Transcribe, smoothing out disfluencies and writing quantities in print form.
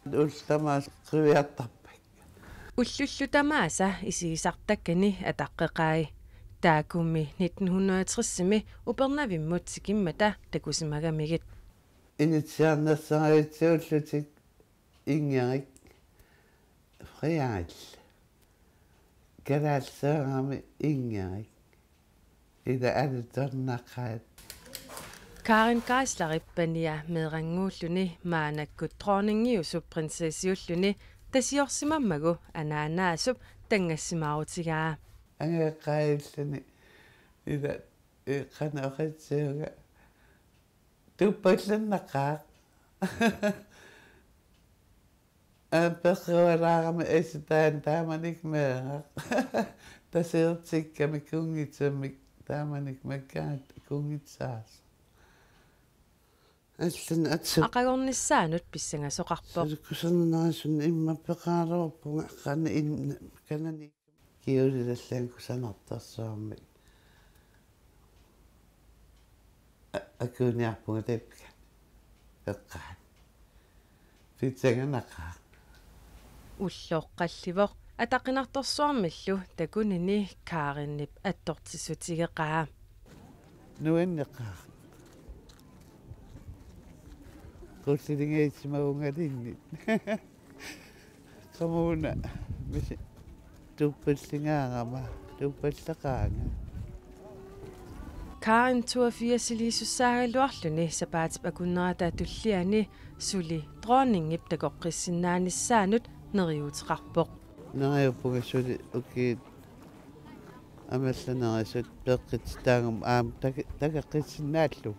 Ultamaas qiviartarpak. Уллуллутамааса исигисартаккани атаққеқаи таакумми 1960-ми упернавиммут сикиммата такусимагамигит Initiaarnersaritsuullutik ingerik friaal kalaalsaarami ingerik ida alitornaqaat Karin Geislarippania meeranguulluni maanakkut dronningiussup prinsessiulluni tasiorsimammagu anaanaasup tangassimaarutigaa angeqailluni ida qanaoqitsiuga tuppallannaqaaq peqqualaarami esitaan taamanik meeqaq tasiirtikkami kungitsammik taamanik makkaat kungitsaas аллан атсу aqagornissaanut pissangasoqarpoq kusannaasun imma peqaaruuppunga qana inna kanani kiulillallaan kusanartarsuarmi akuniarpunga tapka peqqaan pitsanganaqaa уллооққалливоқ атақинарторсуармиллу такунини Karinнip атторtisutigeqaa nuanneqaa qullilingaitsimagungalinnit qamuuna misi tuppallingaarama tuppallaqaanga Karin 82 sapaatip akunnerata tulliani suli dronninngip takoqqissinnaanissaanut neriutiqarpoq nariuppungassuli ukiit амалланерисут пеққит таангам аам такеққитсиннааллу